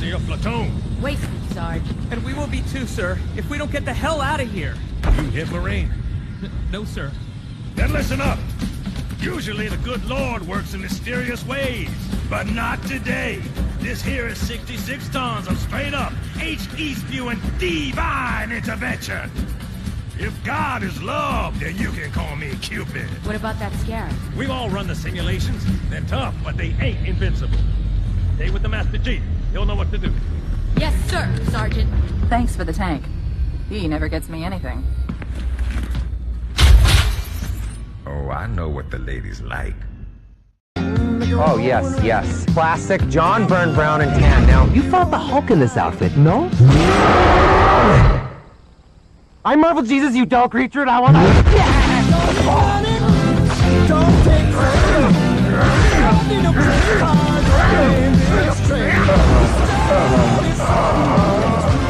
see a platoon. Wait, Sarge. And we will be too, sir, if we don't get the hell out of here. You hit Marine? No, sir. Then listen up. Usually the good Lord works in mysterious ways, but not today. This here is 66 tons of straight up, H-E-spewing divine intervention. If God is love, then you can call me Cupid. What about that scarab? We've all run the simulations. They're tough, but they ain't invincible. Stay with the Master Chief. He'll know what to do. Yes, sir, Sergeant. Thanks for the tank. He never gets me anything. Oh, I know what the ladies like. Oh, yes, yes. Classic John Byrne brown and tan. Now, you fought the Hulk in this outfit, no? I Marvel Jesus, you dull creature, and I want to... Don't take credit. Don't need a credit card.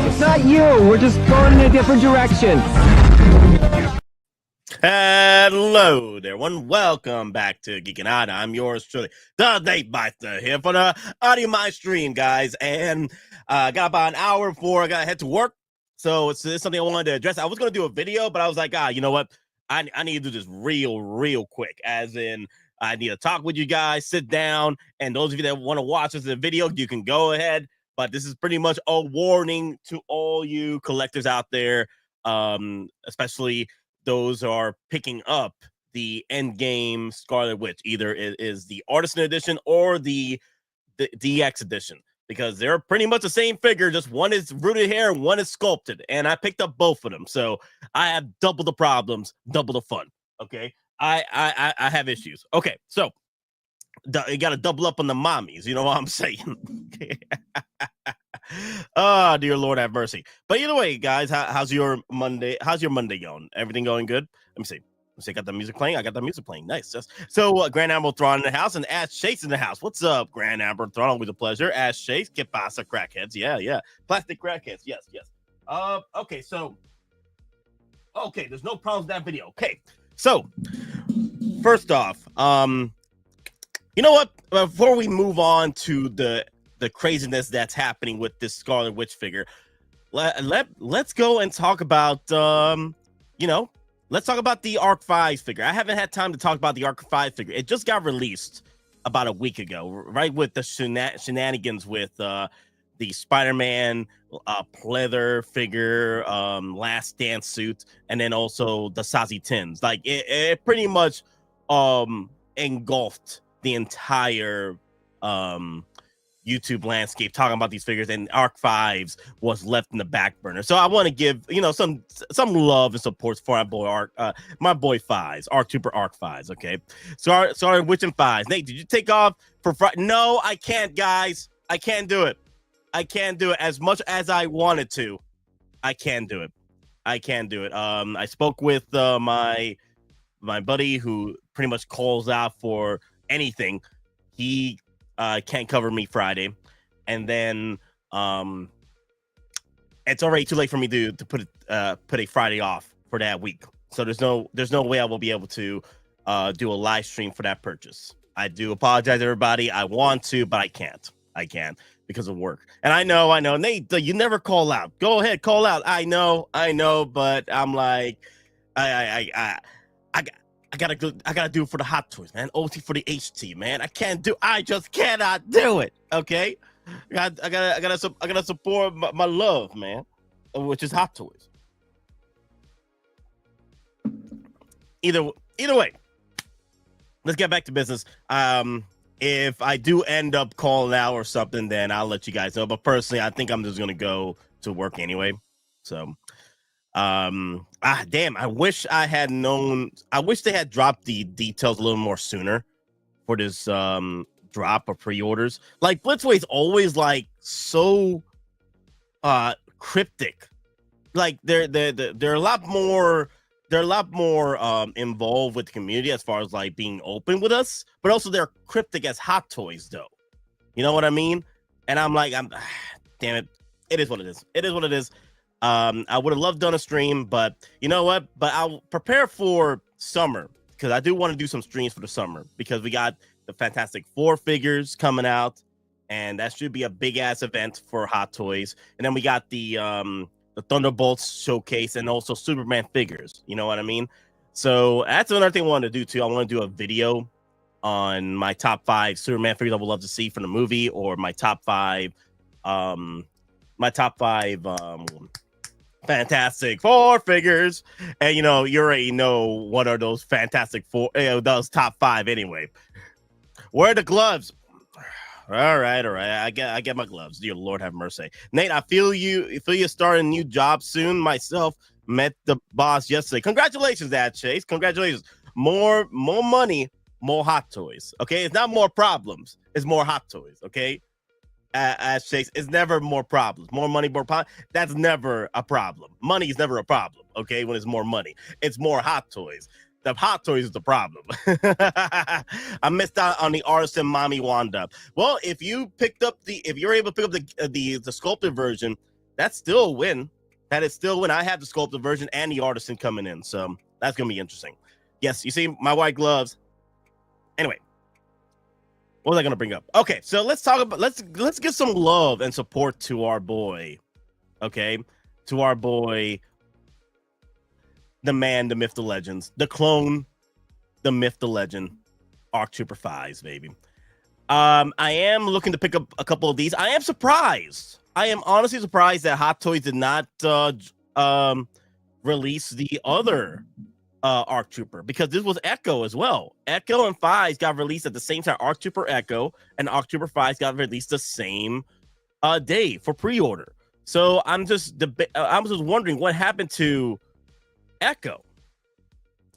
It's not you. We're just going in a different direction. Hello there, everyone. Welcome back to Geekin Out. I'm yours truly, the Myster, here for the audio my stream, guys. And got about an hour before I got to head to work. So it's something I wanted to address. I was going to do a video, but I was like, you know what? I need to do this real quick. As in, I need to talk with you guys, sit down. And those of you that want to watch this video, you can go ahead. But this is pretty much a warning to all you collectors out there, especially those who are picking up the EndGame Scarlet Witch. Either it is the Artisan edition or the DX edition, because they're pretty much the same figure, just one is rooted hair and one is sculpted, and I picked up both of them, so I have double the problems, double the fun. Okay, I have issues. Okay, so you got to double up on the mommies, you know what I'm saying? Oh, dear Lord have mercy. But either way, guys, how's your Monday going? Everything going good? Let me see. I got the music playing. I got the music playing. Nice. So Grand Admiral Thrawn in the house and Ash Chase in the house. What's up, Grand Admiral Thrawn? Always a pleasure. Ash Chase, que pasa, crackheads? Yeah. Plastic crackheads. Yes. Okay, so there's no problems with that video. Okay, so first off, you know what? Before we move on to the craziness that's happening with this Scarlet Witch figure, let's go and talk about let's talk about the Arc 5 figure. I haven't had time to talk about the Arc 5 figure. It just got released about a week ago, right, with the shenanigans with the Spider-Man pleather figure, Last Dance suit, and then also the Sazi Tins. Like it pretty much engulfed the entire YouTube landscape talking about these figures, and Arc 5s was left in the back burner. So I want to give some love and support for my boy Fives, Arc Trooper Arc 5s. Okay, sorry, Witch and Fives. Nate, did you take off for Friday? No, I can't, guys. I can't do it. As much as I wanted to. I can't do it. I spoke with my buddy who pretty much calls out for anything. He can't cover me Friday, and then it's already too late for me to put a Friday off for that week. So there's no way I will be able to do a live stream for that purchase. I do apologize, everybody. I want to, but I can't because of work. And I know, Nate, you never call out. Go ahead, call out. I know, but I'm like, I gotta do it for the hot toys, man. OT for the HT, man. I just cannot do it. Okay, I gotta support my love, man, which is hot toys. Either way, let's get back to business. If I do end up calling out or something, then I'll let you guys know. But personally, I think I'm just gonna go to work anyway. So. Damn, I wish I had known. I wish they had dropped the details a little more sooner for this drop of pre-orders. Like Blitzway's always like so cryptic. Like they're a lot more involved with the community as far as like being open with us, but also they're cryptic as hot toys though. You know what I mean? And I'm like, damn it. It is what it is. I would have loved done a stream, but you know what? But I'll prepare for summer because I do want to do some streams for the summer because we got the Fantastic Four figures coming out. and that should be a big ass event for Hot Toys. And then we got the Thunderbolts showcase and also Superman figures. You know what I mean? So that's another thing I wanted to do too. I want to do a video on my top 5 Superman figures I would love to see from the movie, or my top 5 Fantastic Four figures. And you already know what are those Fantastic Four, those top 5 anyway. Where are the gloves? All right. I get my gloves. Dear Lord have mercy. Nate, I feel you starting a new job soon. Myself met the boss yesterday. Congratulations, Dad Chase. Congratulations. More money, more Hot Toys. Okay, it's not more problems. It's more Hot Toys. Okay, as Chase, it's never more problems. More money, more problems. That's never a problem. Money is never a problem. Okay, when it's more money, it's more Hot Toys. The Hot Toys is the problem. I missed out on the Artisan Mommy Wanda. Well, if you're able to pick up the sculpted version, that's still a win. That is still a win. I have the sculpted version and the Artisan coming in, so that's gonna be interesting. Yes, you see my white gloves. Anyway, what was I gonna bring up? Okay, so let's give some love and support to our boy. Okay, to our boy. The man, the myth, the legends, the clone, the myth, the legend, ARC Trooper 5s, baby. I am looking to pick up a couple of these. I am surprised. I am honestly surprised that Hot Toys did not release the other ARC Trooper, because this was Echo as well. Echo and 5s got released at the same time. ARC Trooper Echo and ARC Trooper 5s got released the same day for pre-order. So I'm just wondering what happened to Echo.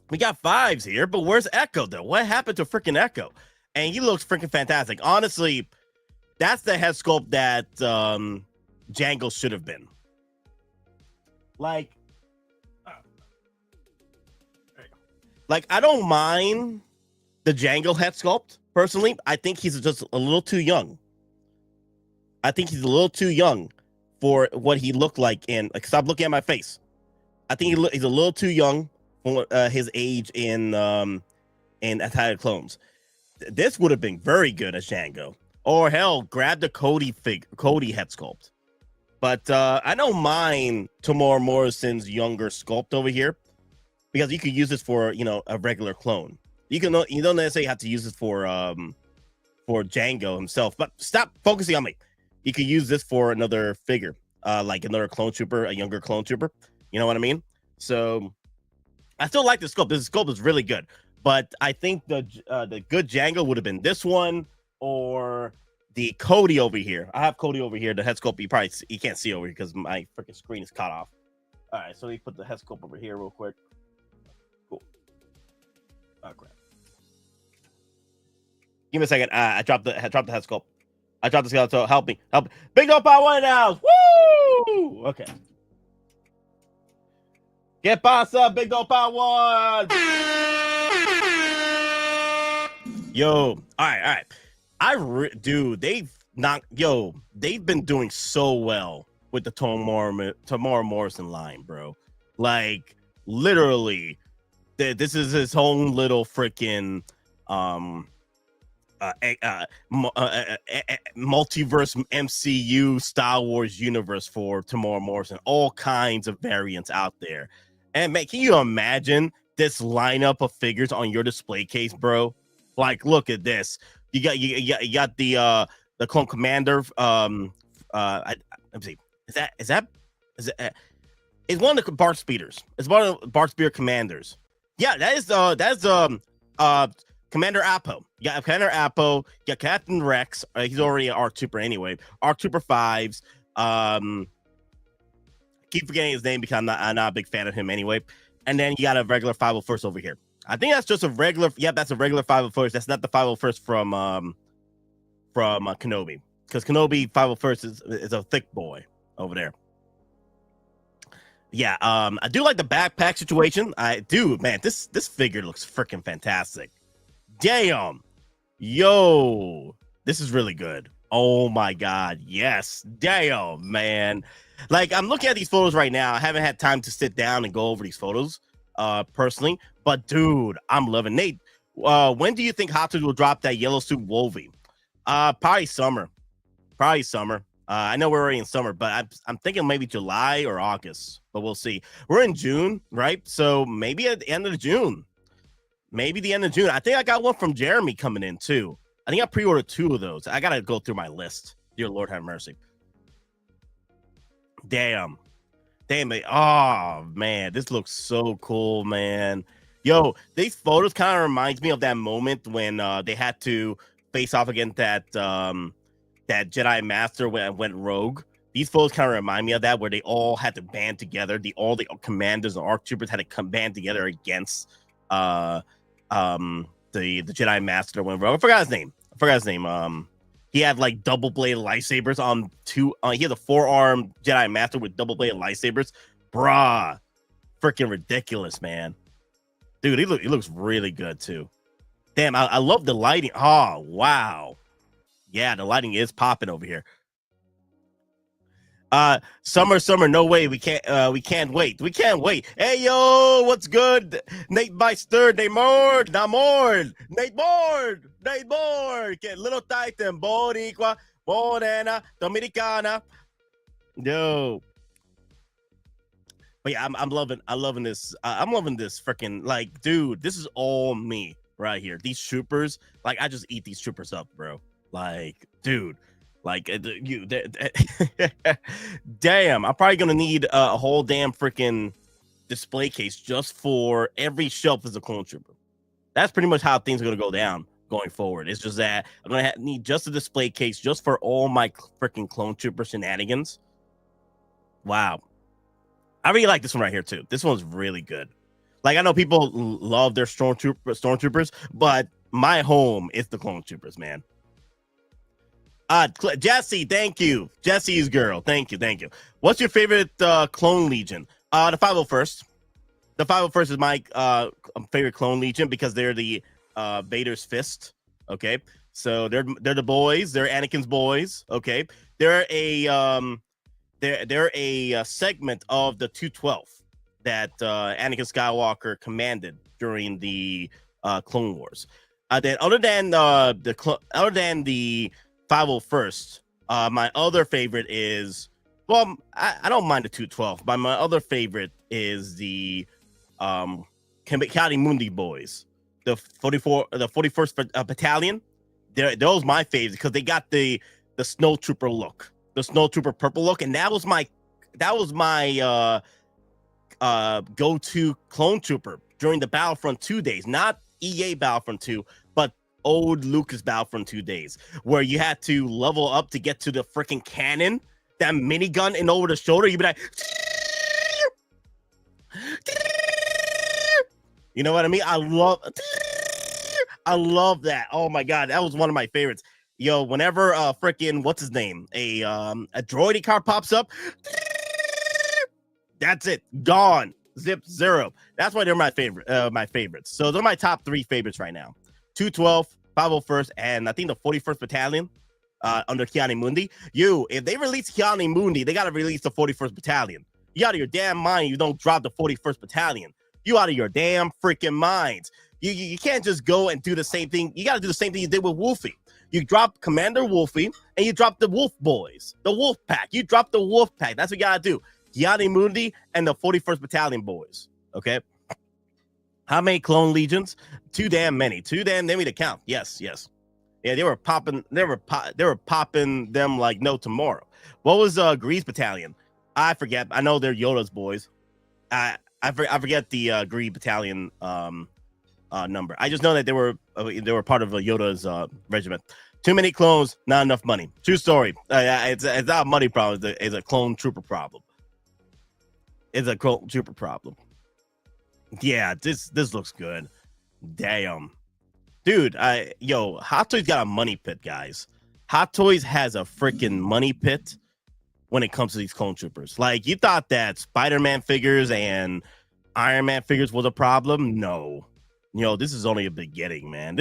We got 5s here, but where's Echo though? What happened to freaking Echo? And he looks freaking fantastic. Honestly, that's the head sculpt that Django should have been. Like I don't mind the Django head sculpt personally. I think he's just a little too young. I think he's a little too young for what he looked like in. Like, stop looking at my face. I think he's a little too young for his age in Attack of the Clones. This would have been very good as Django. Or hell, grab the Cody head sculpt. But I don't mind Tamora Morrison's younger sculpt over here, because you could use this for a regular clone. You don't necessarily have to use this for Django himself. But stop focusing on me. You could use this for another figure, like another clone trooper, a younger clone trooper. You know what I mean? So I still like the sculpt. This sculpt is really good, but I think the good Django would have been this one, or the Cody over here. I have Cody over here. The head sculpt you can't see over here because my freaking screen is cut off. All right, so let me put the head sculpt over here real quick. Cool. Oh crap! Give me a second. I dropped the head sculpt. I dropped the skeleton. Help me! Big Dope Power 1 now. Woo! Okay. Get boss up, Big Dope Power 1. Yo, all right. They've been doing so well with the Tamora Morrison line, bro. Like, literally, this is his own little freaking multiverse MCU Star Wars universe for Tamora Morrison. All kinds of variants out there. And man, can you imagine this lineup of figures on your display case, bro? Like, look at this. You got the Clone Commander. Let me see. Is it? It's one of the Bart Speeders. It's one of the Bart Speeder Commanders. Yeah, that's Commander Appo. You got Commander Appo. You got Captain Rex. He's already an ARC Trooper anyway. ARC Trooper 5s. Keep forgetting his name because I'm not a big fan of him anyway. And then you got a regular 501st over here. I think that's just a regular. Yep, that's a regular 501st. That's not the 501st from Kenobi, because Kenobi 501st is a thick boy over there. Yeah, I do like the backpack situation. I do, man. This figure looks freaking fantastic. Damn, yo, this is really good. Oh my god, yes, damn, man. Like, I'm looking at these photos right now. I haven't had time to sit down and go over these photos, personally. But dude, I'm loving Nate. When do you think Hot Toys will drop that yellow suit Wolvie? Probably summer. Probably summer. I know we're already in summer, but I'm thinking maybe July or August, but we'll see. We're in June, right? So maybe at the end of June. Maybe the end of June. I think I got one from Jeremy coming in too. I think I pre-ordered 2 of those. I got to go through my list. Dear Lord have mercy. Damn. Oh, man. This looks so cool, man. Yo, these photos kind of reminds me of that moment when they had to face off against that that Jedi Master went rogue. These photos kind of remind me of that, where they all had to band together. All the commanders and ARC troopers had to come band together against the Jedi Master went rogue. I forgot his name. He had like double-bladed lightsabers on 2. He had a 4-arm Jedi Master with double-bladed lightsabers. Bruh, freaking ridiculous, man. Dude, he looks really good too. Damn, I love the lighting. Oh, wow. Yeah, the lighting is popping over here. Summer, no way. We can't wait. Hey, yo, what's good? Nate Myster, Nate Board. Get little Titan, Boricua, Morena, Dominicana. Yo. But yeah, I'm loving this. I'm loving this freaking, like, dude, this is all me right here. These troopers, like, I just eat these troopers up, bro. Like, dude. Like, damn, I'm probably gonna need a whole damn freaking display case just for every shelf as a clone trooper. That's pretty much how things are gonna go down going forward. It's just that I'm gonna need just a display case just for all my freaking clone trooper shenanigans. Wow, I really like this one right here too. This one's really good. Like, I know people love their stormtroopers, but my home is the clone troopers, man. Jesse, thank you. Jesse's girl, thank you. What's your favorite clone legion? The 501st. The 501st is my favorite clone legion because they're the Vader's fist. Okay, so they're the boys. They're Anakin's boys. Okay, they're a segment of the 212 that Anakin Skywalker commanded during the Clone Wars. Then other than the 501st, my other favorite is, well, I don't mind the 212, but my other favorite is the Commando Mundi boys, the 41st Battalion. Those my favorites because they got the snow trooper look, the snow trooper purple look, and that was my go-to clone trooper during the Battlefront 2 days, not EA Battlefront 2, but old Lucas Battlefront 2 days, where you had to level up to get to the freaking cannon, that minigun and over the shoulder. You'd be like, you know what I mean? I love that. Oh my god, that was one of my favorites. Yo, whenever freaking what's his name, a droidy car pops up, that's it, gone, zip, zero. That's why they're my favorites. So they're my top 3 favorites right now. 212, 501st, and I think the 41st Battalion under Keanu Mundi. If they release Keanu Mundi, they got to release the 41st Battalion. You out of your damn mind, you don't drop the 41st Battalion. You out of your damn freaking minds. You can't just go and do the same thing. You got to do the same thing you did with Wolfie. You drop Commander Wolfie, and you drop the Wolf Boys, the Wolf Pack. You drop the Wolf Pack. That's what you got to do. Keanu Mundi and the 41st Battalion boys. Okay? How many clone legions? Too damn many to count. Yes. Yeah, they were popping them like no tomorrow. What was Grease Battalion? I forget. I know they're Yoda's boys. I forget the Grease Battalion number. I just know that they were part of Yoda's regiment. Too many clones, not enough money. True story. It's not a money problem. It's a clone trooper problem. Yeah, this looks good. Damn. Dude, Hot Toys got a money pit, guys. Hot Toys has a freaking money pit when it comes to these clone troopers. Like, you thought that Spider-Man figures and Iron Man figures was a problem? No. This is only a beginning, man.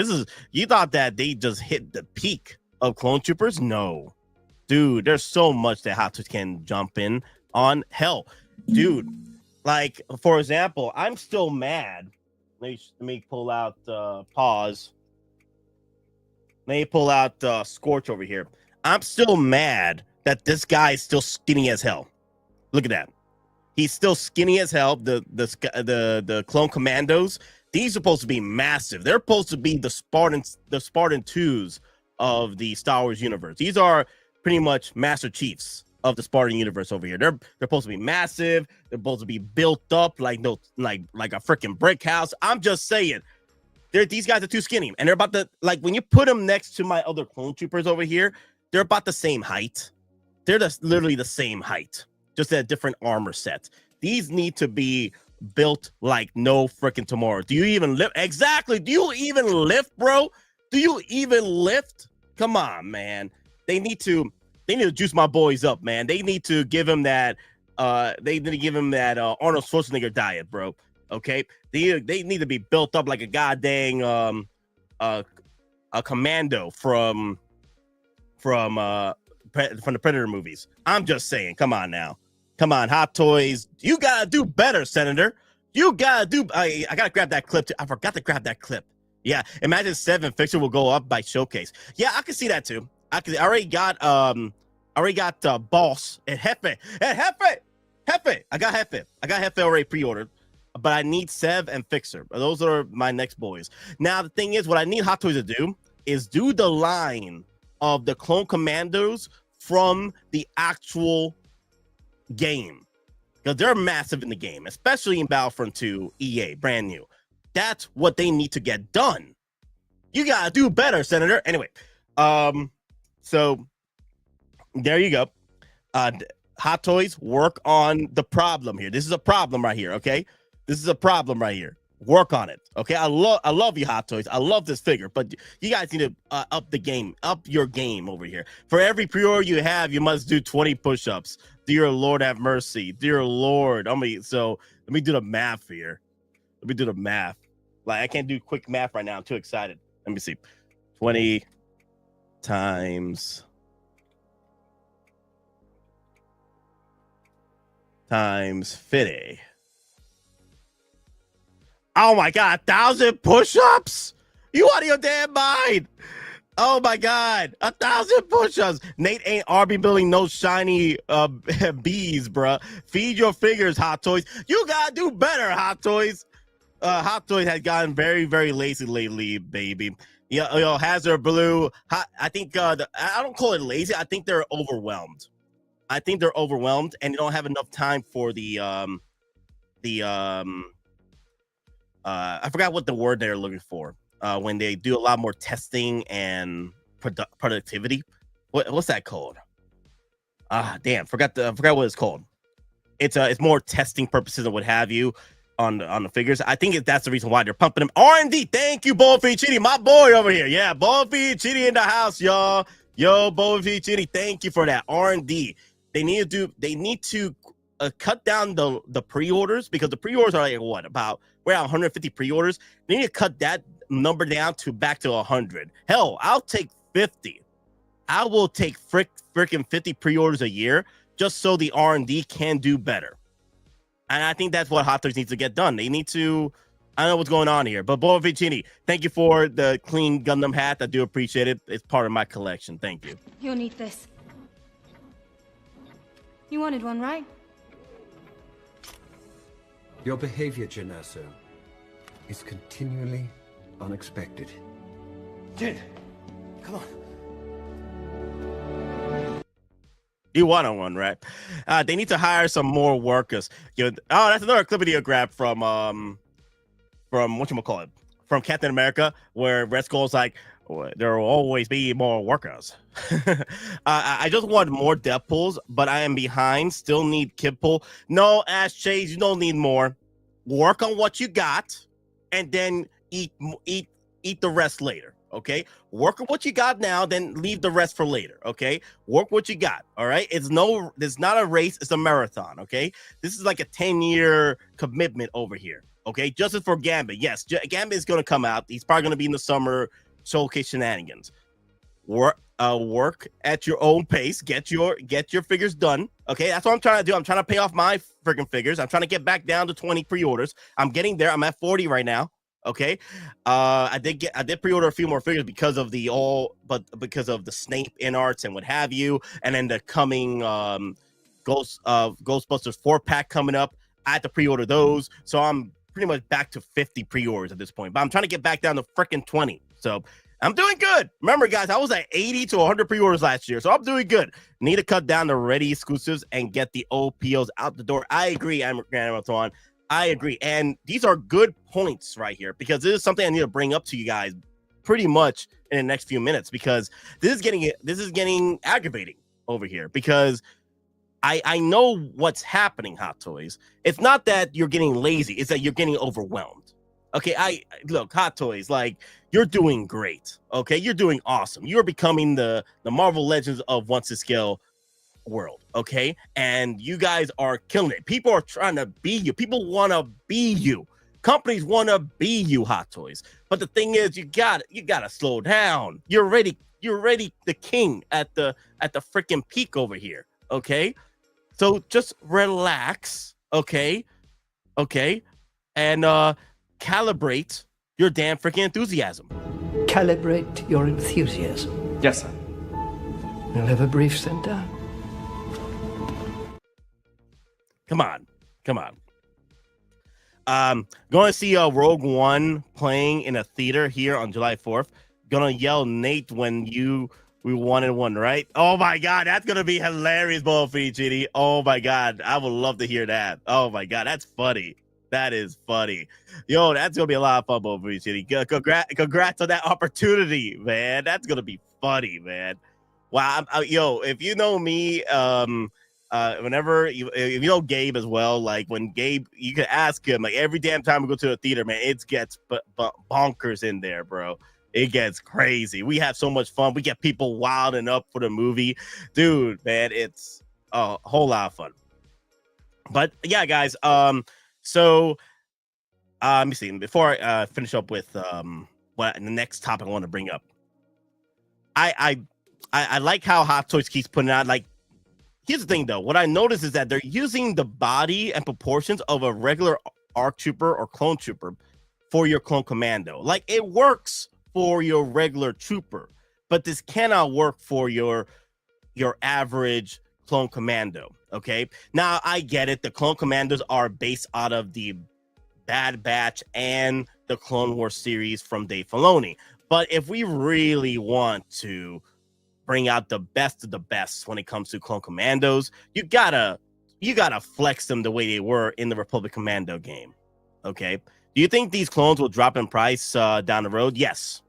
You thought that they just hit the peak of clone troopers? No. Dude, there's so much that Hot Toys can jump in on. Hell, dude, like, for example, I'm still mad. Let me pull out pause. Let me pull out Scorch over here. I'm still mad that this guy is still skinny as hell. Look at that. He's still skinny as hell. The clone commandos, these are supposed to be massive. They're supposed to be the Spartan 2s of the Star Wars universe. These are pretty much Master Chiefs of the Spartan universe over here. They're supposed to be massive. They're supposed to be built up like a freaking brick house. I'm just saying, these guys are too skinny, and they're about to, like, when you put them next to my other clone troopers over here, they're about the same height. They're just literally the same height, just a different armor set. These need to be built like no freaking tomorrow. Do you even lift? Exactly. Do you even lift, bro? Do you even lift? Come on, man. They need to juice my boys up, man. They need to give him that Arnold Schwarzenegger diet, bro. Okay, they need to be built up like a goddamn a commando from the Predator movies. I'm just saying, come on now. Come on, Hot Toys. You gotta do better, Senator. You gotta do. I gotta grab that clip too. I forgot to grab that clip. Yeah, imagine 7 fixture will go up by showcase. Yeah, I can see that too. I already got Boss and Hefe. And Hefe. I got Hefe already pre-ordered. But I need Sev and Fixer. Those are my next boys. Now, the thing is, what I need Hot Toys to do is do the line of the Clone Commandos from the actual game. Because they're massive in the game, especially in Battlefront 2 EA, brand new. That's what they need to get done. You got to do better, Senator. Anyway, so there you go. Hot Toys, work on the problem here. This is a problem right here, okay? This is a problem right here. Work on it, okay? I love you, Hot Toys. I love this figure, but you guys need to up your game over here. For every pre-order you have, you must do 20 push-ups. Dear Lord, have mercy. Dear Lord. Let me do the math here. Let me do the math. Like, I can't do quick math right now. I'm too excited. Let me see. 20 times 50. Oh my God, 1,000 push-ups? You out of your damn mind? Oh my God, 1,000 push-ups. Nate ain't RB building no shiny bees, bruh. Feed your figures, Hot Toys. You gotta do better, Hot Toys. Hot Toys has gotten very, very lazy lately, baby. Yo, Hazard Blue. I think I don't call it lazy. I think they're overwhelmed. And they don't have enough time for I forgot what the word they're looking for. When they do a lot more testing and productivity. What's that called? Damn, forgot what it's called. It's more testing purposes and what have you on the figures. I think that's the reason why they're pumping them. R&D, thank you, Bo Chitty, my boy over here. Yeah, Bo Chitty in the house, y'all. Yo, Bo Chitty, thank you for that. R&D. They need to cut down the pre-orders, because the pre-orders are like what, about we're at 150 pre-orders. They need to cut that number down to back to 100. Hell, I'll take 50. I will take freaking 50 pre-orders a year just so the R&D can do better. And I think that's what Hot Toys needs to get done. They need to. I don't know what's going on here, but Bo Vicini, thank you for the clean Gundam hat. I do appreciate it. It's part of my collection. Thank you. You'll need this. You wanted one, right? Your behavior, Janasso, is continually unexpected. Jin, come on. You want one, right? They need to hire some more workers. That's another clip video grab from whatchamacallit, from Captain America, where Red Skull's like, there will always be more workers. I just want more depth pulls, but I am behind. Still need kid pull. No, Ash Chase, you don't need more. Work on what you got, and then eat the rest later. Okay, work on what you got now, then leave the rest for later. Okay, work what you got. All right, it's not a race, it's a marathon. Okay, this is like a 10-year commitment over here. Okay, justice for Gambit. Yes, Gambit is going to come out. He's probably going to be in the summer showcase shenanigans. Work at your own pace. Get your figures done. Okay, that's what I'm trying to do. I'm trying to pay off my freaking figures. I'm trying to get back down to 20 pre-orders. I'm getting there. I'm at 40 right now. Okay, I did pre-order a few more figures because of because of the Snape in arts and what have you, and then the coming Ghostbusters 4-pack coming up. I had to pre-order those, so I'm pretty much back to 50 pre-orders at this point. But I'm trying to get back down to freaking 20. So I'm doing good. Remember, guys, I was at 80 to 100 pre-orders last year, so I'm doing good. Need to cut down the ready exclusives and get the OPOs out the door. I agree, I'm Grand Marathon. I agree. And these are good points right here because this is something I need to bring up to you guys pretty much in the next few minutes because this is getting aggravating over here because I know what's happening, Hot Toys. It's not that you're getting lazy, it's that you're getting overwhelmed. Okay, look, Hot Toys, like you're doing great. Okay, you're doing awesome. You're becoming the Marvel Legends of Once to Scale world, okay? And you guys are killing it. People are trying to be you. People want to be you. Companies want to be you, Hot Toys. But the thing is, you gotta slow down. You're already the king at the freaking peak over here, okay? So just relax, okay, and calibrate your damn freaking enthusiasm. Calibrate your enthusiasm. Yes, sir. You'll have a brief sent down. Come on. Going to see Rogue One playing in a theater here on July 4th. Gonna yell Nate when we wanted one, right? Oh my god, that's gonna be hilarious, Bullfree GD. Oh my god, I would love to hear that. Oh my god, that's funny. That is funny. Yo, that's gonna be a lot of fun, Bullfree GD. Congrats on that opportunity, man. That's gonna be funny, man. Wow, yo, if you know me, whenever if you know Gabe as well, like when Gabe, you can ask him, like every damn time we go to a theater, man, it gets bonkers in there, bro. It gets crazy. We have so much fun. We get people wilding up for the movie, dude, man. It's a whole lot of fun. But yeah, guys. So let me see. Before I finish up with what the next topic I want to bring up, I like how Hot Toys keeps putting out. Like, here's the thing, though. What I noticed is that they're using the body and proportions of a regular ARC Trooper or Clone Trooper for your Clone Commando. Like, it works for your regular trooper, but this cannot work for your average Clone Commando. Okay, now I get it. The Clone Commandos are based out of the Bad Batch and the Clone Wars series from Dave Filoni. But if we really want to bring out the best of the best when it comes to Clone Commandos, you gotta flex them the way they were in the Republic Commando game. Okay. Do you think these clones will drop in price down the road? Yes,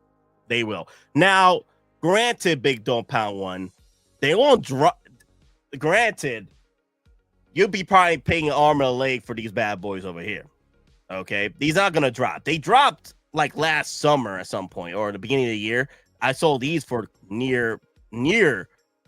they will. Now, granted, Big Don't Pound One, they won't drop. Granted, you'll be probably paying an arm and a leg for these bad boys over here. Okay, these aren't gonna drop. They dropped like last summer at some point or the beginning of the year. I sold these for near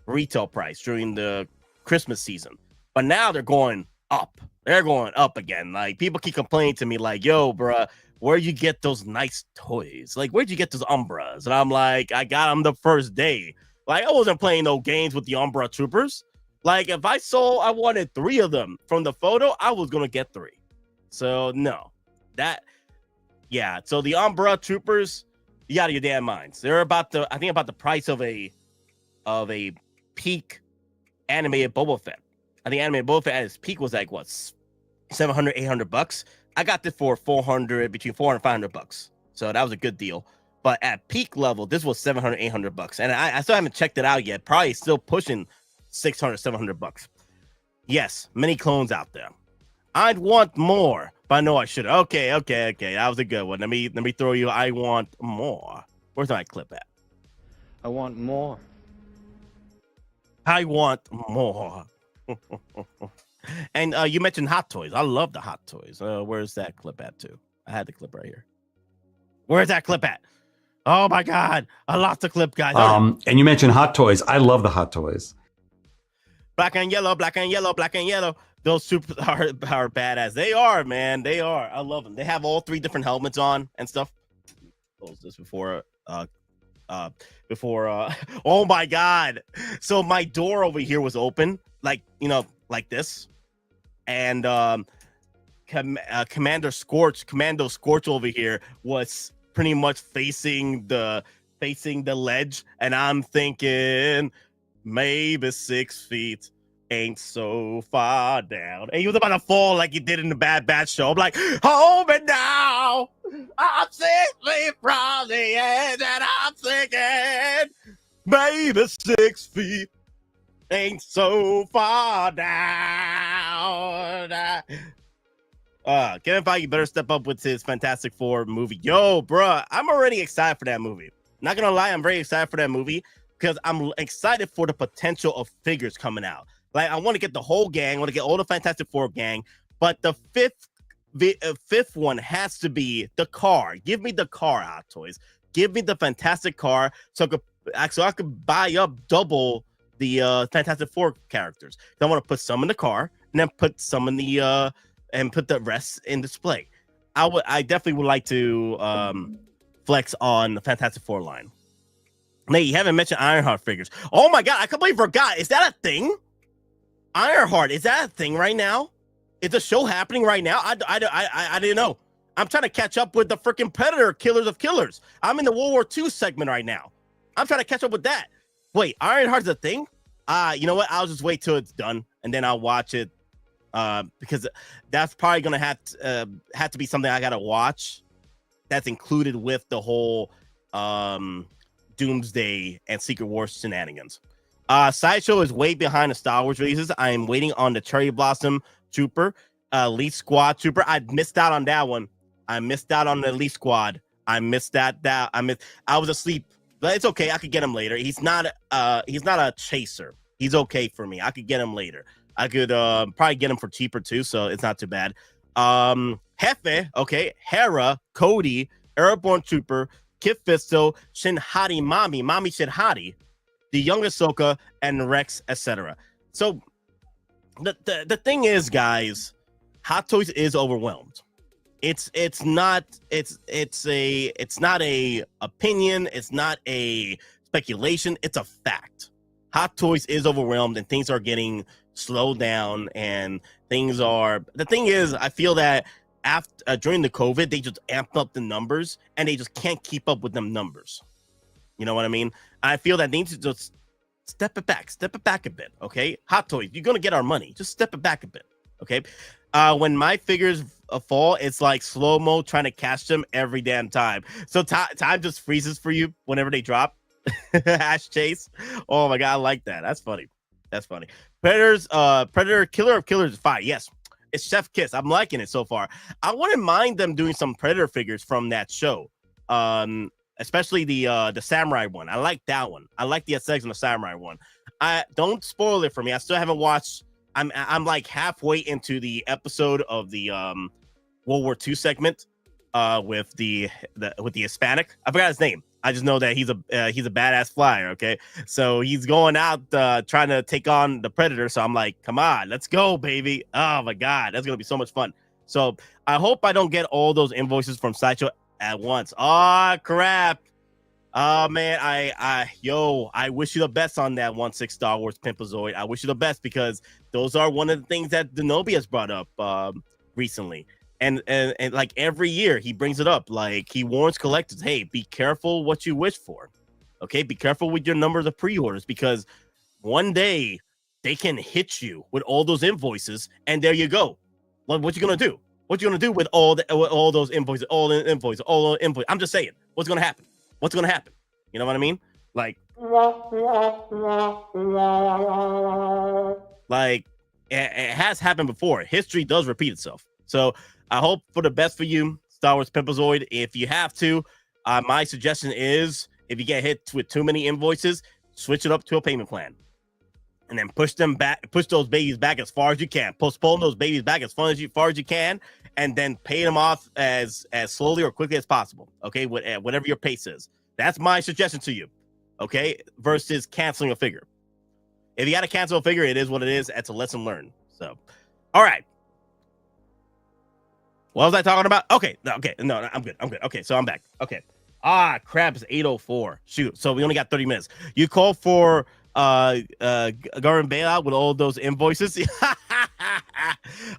retail price during the Christmas season, but now they're going up. They're going up again. Like, people keep complaining to me, like, yo, bruh, where'd you get those nice toys? Like, where'd you get those Umbras? And I'm like, I got them the first day. Like, I wasn't playing no games with the Umbra Troopers. Like, if I wanted 3 of them from the photo, I was gonna get 3. So no, yeah. So the Umbra Troopers, you out of your damn minds. They're about the price of a peak animated Boba Fett. I think animated Boba Fett at its peak was like what, $700, $800. I got this for between $400 and $500. So that was a good deal. But at peak level, this was $700, $800, and I still haven't checked it out yet. Probably still pushing $600, $700. Yes, many clones out there. I'd want more, but I know I should. Okay. That was a good one. Let me throw you. I want more. Where's my clip at? I want more. I want more. And you mentioned Hot Toys. I love the Hot Toys. Where's that clip at too? I had the clip right here. Where's that clip at? Oh my God, I lost the clip, guys. And you mentioned Hot Toys. I love the Hot Toys. Black and yellow, black and yellow, black and yellow. Those super are badass. They are, man. They are. I love them. They have all 3 different helmets on and stuff. Close this before. Oh my God. So my door over here was open, like, like this. And can Commando Scorch over here was pretty much facing the ledge, and I'm thinking maybe 6 feet ain't so far down. And he was about to fall like he did in the Bad Batch show. I'm like, hold me now. I'm 6 feet from the edge, and I'm thinking maybe 6 feet ain't so far down. Kevin Feige better step up with his Fantastic Four movie. Yo, bruh, I'm already excited for that movie. Not gonna lie, I'm very excited for that movie because I'm excited for the potential of figures coming out. Like, I want to get the whole gang, I want to get all the Fantastic Four gang, but the fifth one has to be the car. Give me the car, Hot Toys. Give me the Fantastic car so I could buy up double the Fantastic Four characters. I want to put some in the car and then put some in the and put the rest in display. I definitely would like to flex on the Fantastic Four line. Nate, you haven't mentioned Ironheart figures. Oh my god, I completely forgot. Is that a thing? Ironheart, is that a thing right now? Is the show happening right now? I didn't know. I'm trying to catch up with the freaking Predator Killers of Killers. I'm in the World War II segment right now. I'm trying to catch up with that. Wait, Ironheart's a thing? You know what? I'll just wait till it's done and then I'll watch it. Because that's probably gonna have to be something I gotta watch. That's included with the whole Doomsday and Secret Wars shenanigans. Sideshow is way behind the Star Wars releases. I am waiting on the Cherry Blossom Trooper, Elite Squad Trooper. I missed out on that one. I missed out on the Elite Squad. I missed that. I was asleep, but it's okay. I could get him later. He's not a chaser. He's okay for me. I could get him later. I could probably get him for cheaper too, so it's not too bad. Hefe, okay, Hera, Cody, Airborne Trooper, Kit Fisto, Shinhati Mami Shinhati, the young Ahsoka, and Rex, etc. So the thing is, guys, Hot Toys is overwhelmed. It's not a opinion, it's not a speculation, it's a fact. Hot Toys is overwhelmed and things are getting slowed down, and the thing is, I feel that after during the COVID, they just amped up the numbers and they just can't keep up with them numbers. You know what I mean? I feel that they need to just step it back a bit. Okay, Hot Toys, you're gonna get our money. Just step it back a bit. Okay. When my figures fall, it's like slow-mo trying to catch them every damn time. So time just freezes for you whenever they drop. Hash Chase. Oh my god, I like that. That's funny. Predator Killer of Killers is fire. Yes, it's Chef Kiss. I'm liking it so far. I wouldn't mind them doing some Predator figures from that show. Especially the Samurai one. I like that one. I like the SX and the Samurai one. Don't spoil it for me. I still haven't watched. I'm like halfway into the episode of the World War II segment with the Hispanic. I forgot his name. I just know that he's a badass flyer. Okay, so he's going out trying to take on the Predator. So I'm like, come on, let's go, baby. Oh my god, that's gonna be so much fun. So I hope I don't get all those invoices from Sideshow at once. Oh crap. Oh man, I wish you the best on that 1/6 Star Wars Pimpazoid. I wish you the best because those are one of the things that Denobi has brought up recently. And like every year he brings it up. Like he warns collectors, hey, be careful what you wish for. Okay, be careful with your numbers of pre-orders because one day they can hit you with all those invoices, and there you go. What you gonna do? What you gonna do with all those invoices, all the invoices? I'm just saying, what's gonna happen? What's gonna happen? You know what I mean? Like it has happened before. History does repeat itself. So I hope for the best for you, Star Wars Pimpazoid. If you have to, my suggestion is if you get hit with too many invoices, switch it up to a payment plan. And then push those babies back as far as you can. Postpone those babies back as far as you can, and then pay them off as slowly or quickly as possible. Okay, whatever your pace is. That's my suggestion to you. Okay, versus canceling a figure. If you got to cancel a figure, it is what it is. That's a lesson learned. So, all right. What was I talking about? Okay, no, I'm good. Okay, so I'm back. Okay. Crap, it's 8:04. Shoot, so we only got 30 minutes. You call for government bailout with all those invoices.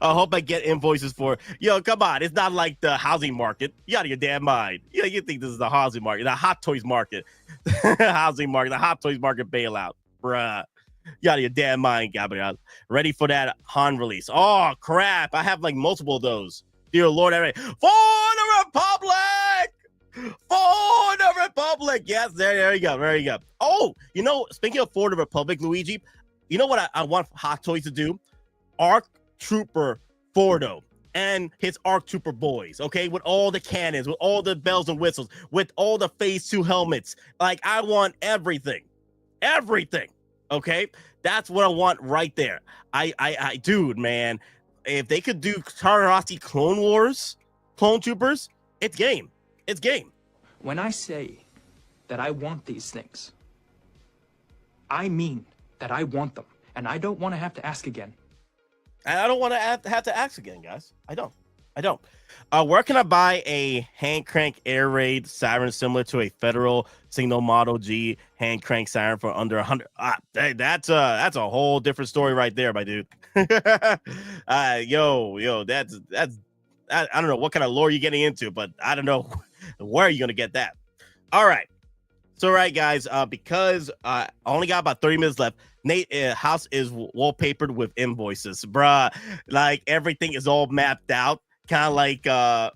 I hope I get invoices for. Yo, come on! It's not like the housing market. You out of your damn mind. Yeah, you think this is the housing market, the Hot Toys market, housing market, the Hot Toys market bailout, bruh. You out of your damn mind, Gabriel. Ready for that Han release? Oh crap! I have like multiple of those. Dear Lord, for the Republic! For the Republic! Yes, there you go. There you go. Oh, you know, speaking of For the Republic, Luigi, you know what I want Hot Toys to do? Arc Trooper Fordo and his Arc Trooper boys, okay? With all the cannons, with all the bells and whistles, with all the Phase 2 helmets. Like, I want everything. Everything. Okay? That's what I want right there. Dude, man, if they could do Tararasi Clone Wars, Clone Troopers, it's game. It's game. When I say that I want these things, I mean that I want them, and I don't want to have to ask again. And I don't want to have to ask again, guys. I don't. Where can I buy a hand crank air raid siren similar to a Federal Signal Model G hand crank siren for under 100? That's a whole different story right there, my dude. Yo, that's I don't know what kind of lore you're getting into, but I don't know where you're gonna get that. All right. So, right, guys, because I only got about 30 minutes left, Nate, house is wallpapered with invoices, bruh. Like, everything is all mapped out, kind of like that,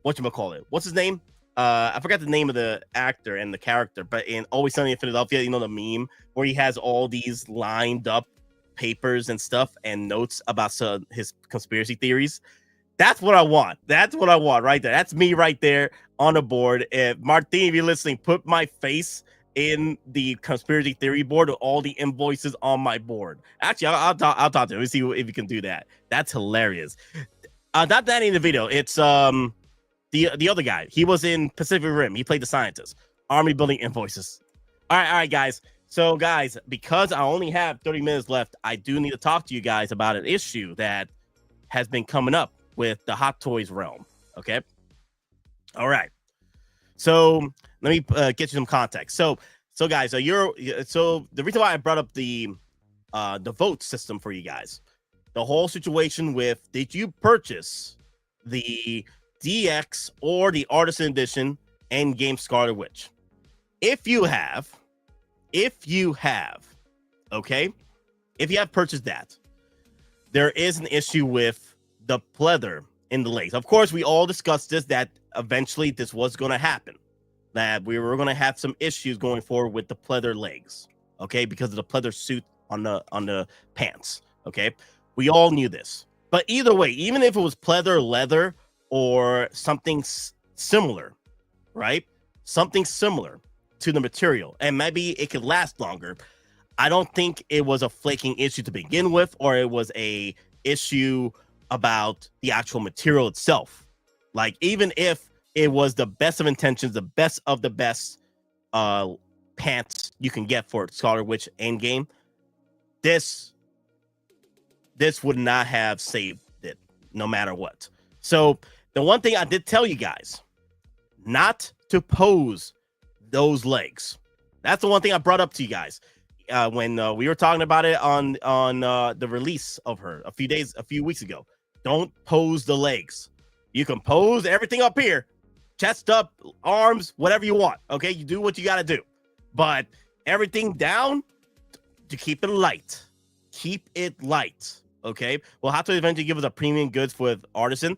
whatchamacallit? What's his name? I forgot the name of the actor and the character, but in Always Sunny in Philadelphia, you know the meme where he has all these lined up papers and stuff and notes about his conspiracy theories. That's what I want. That's what I want right there. That's me right there on the board. If Martin, if you're listening, put my face in the conspiracy theory board with all the invoices on my board. Actually, I'll talk to him. Let's see if you can do that. That's hilarious. Not that in the video. It's the other guy. He was in Pacific Rim. He played the scientist. Army building invoices. All right, guys. So, guys, because I only have 30 minutes left, I do need to talk to you guys about an issue that has been coming up with the Hot Toys realm. Okay. All right. So let me get you some context. So guys, so the reason why I brought up the vote system for you guys, the whole situation with, did you purchase the DX or the Artisan Edition EndGame Scarlet Witch? If you have, okay, if you have purchased that, there is an issue with the pleather in the legs. Of course, we all discussed this, that eventually this was going to happen, that we were going to have some issues going forward with the pleather legs, okay, because of the pleather suit on the pants, okay? We all knew this. But either way, even if it was pleather, leather, or something similar, right? Something similar to the material, and maybe it could last longer, I don't think it was a flaking issue to begin with, or it was a issue about the actual material itself. Like, even if it was the best of intentions, the best of the best pants you can get for Scarlet Witch EndGame, this would not have saved it no matter what. So the one thing I did tell you guys, not to pose those legs. That's the one thing I brought up to you guys when we were talking about it on the release of her a few weeks ago. Don't pose the legs. You can pose everything up here, chest up, arms, whatever you want. Okay, you do what you got to do, but everything down, to keep it light. Keep it light. Okay. We'll have to eventually give us a premium goods with Artisan.